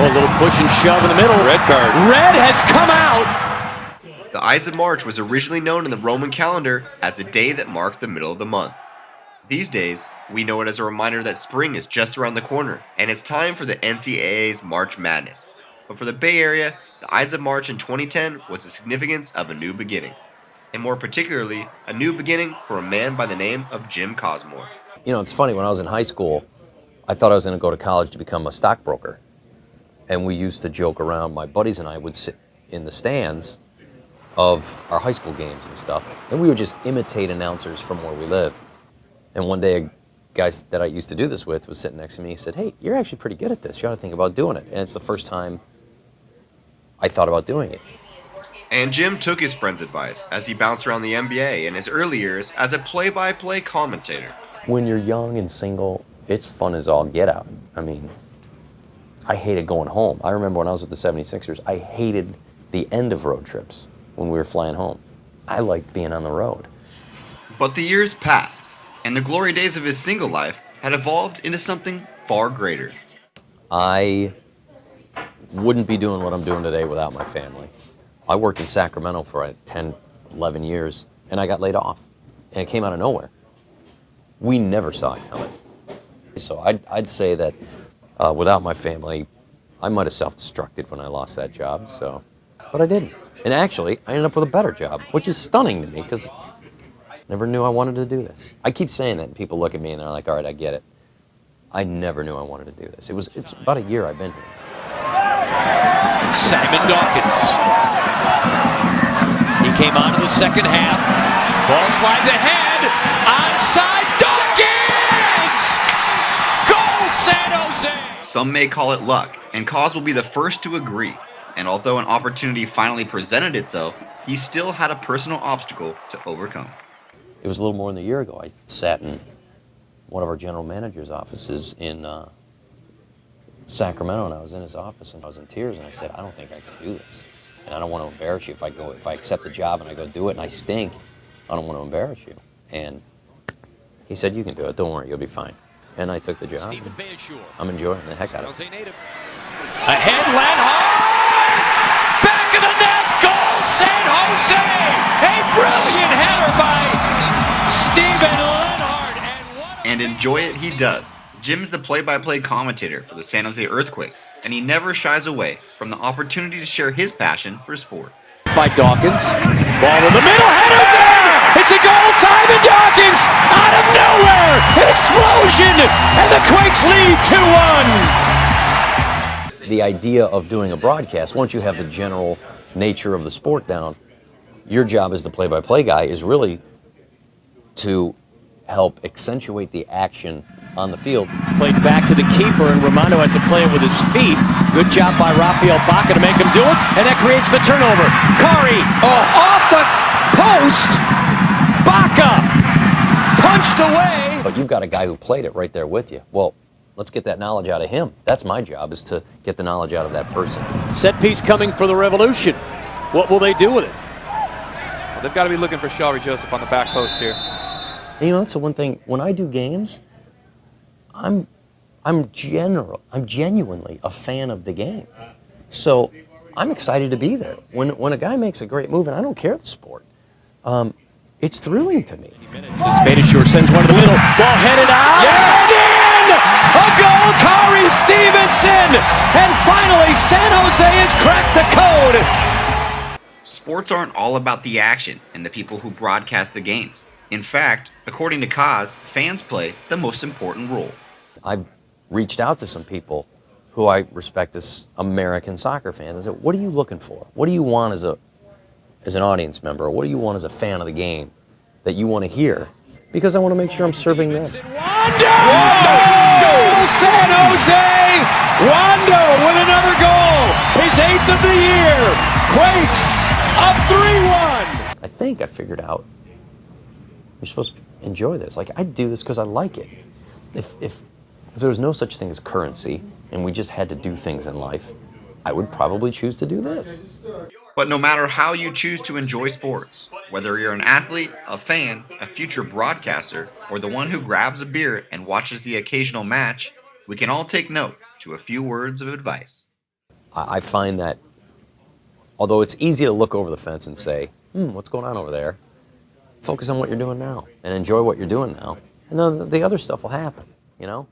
Oh, a little push and shove in the middle. Red card. Red has come out. The Ides of March was originally known in the Roman calendar as a day that marked the middle of the month. These days, we know it as a reminder that spring is just around the corner, and it's time for the NCAA's March Madness. But for the Bay Area, the Ides of March in 2010 was the significance of a new beginning, and more particularly, a new beginning for a man by the name of Jim Kozimor. You know, it's funny, when I was in high school, I thought I was going to go to college to become a stockbroker. And we used to joke around, my buddies and I would sit in the stands of our high school games and stuff, and we would just imitate announcers from where we lived. And one day, a guy that I used to do this with was sitting next to me. He said, "Hey, you're actually pretty good at this. You ought to think about doing it." And it's the first time I thought about doing it. And Jim took his friend's advice as he bounced around the NBA in his early years as a play-by-play commentator. When you're young and single, it's fun as all get out. I mean, I hated going home. I remember when I was with the 76ers, I hated the end of road trips when we were flying home. I liked being on the road. But the years passed, and the glory days of his single life had evolved into something far greater. I wouldn't be doing what I'm doing today without my family. I worked in Sacramento for 10, 11 years, and I got laid off, and it came out of nowhere. We never saw it coming. So I'd say that without my family, I might have self-destructed when I lost that job, but I didn't. And actually, I ended up with a better job, which is stunning to me because I never knew I wanted to do this. I keep saying that, and people look at me and they're like, all right, I get it. I never knew I wanted to do this. It's about a year I've been here. Simon Dawkins. He came on in the second half. Ball slides ahead. Onside Dawkins! Goal, San Jose! Some may call it luck, and Koz will be the first to agree. And although an opportunity finally presented itself, he still had a personal obstacle to overcome. It was a little more than a year ago. I sat in one of our general manager's offices in Sacramento, and I was in his office, and I was in tears, and I said, I don't think I can do this. And I don't want to embarrass you if I accept the job and I go do it and I stink. I don't want to embarrass you. And he said, you can do it. Don't worry, you'll be fine. And I took the job. I'm enjoying the heck out of it. A headland hard! Back of the net, goal, San Jose! A brilliant header by Stephen Lenhart. And enjoy it he does. Jim is the play-by-play commentator for the San Jose Earthquakes, and he never shies away from the opportunity to share his passion for sport. By Dawkins, ball in the middle, header's there! It's a goal, Simon Dawkins! Out of nowhere, an explosion, and the Quakes lead 2-1! The idea of doing a broadcast, once you have the general nature of the sport down, your job as the play-by-play guy is really to help accentuate the action on the field. Played back to the keeper, and Romano has to play it with his feet. Good job by Rafael Baca to make him do it, and that creates the turnover. Kari, off the post! Baca punched away! But you've got a guy who played it right there with you. Well, let's get that knowledge out of him. That's my job, is to get the knowledge out of that person. Set piece coming for the Revolution. What will they do with it? Well, they've got to be looking for Shelby Joseph on the back post here. And, you know, that's the one thing, when I do games, I'm genuinely a fan of the game. So I'm excited to be there. When a guy makes a great move, and I don't care the sport, it's thrilling to me. Badishore sends one to the middle. Ball headed out. Yeah. And in! A goal, Kari Stevenson! And finally, San Jose has cracked the code. Sports aren't all about the action and the people who broadcast the games. In fact, according to Koz, fans play the most important role. I've reached out to some people who I respect as American soccer fans and said, what are you looking for? What do you want as an audience member? What do you want as a fan of the game that you want to hear? Because I want to make sure I'm serving them. Wando! San Jose! Wando with another goal! His 8th of the year! Quakes up 3-1! I think I figured out you're supposed to enjoy this. Like, I do this because I like it. If there was no such thing as currency and we just had to do things in life, I would probably choose to do this. But no matter how you choose to enjoy sports, whether you're an athlete, a fan, a future broadcaster, or the one who grabs a beer and watches the occasional match, we can all take note to a few words of advice. I find that although it's easy to look over the fence and say, what's going on over there? Focus on what you're doing now and enjoy what you're doing now. And then the other stuff will happen, you know?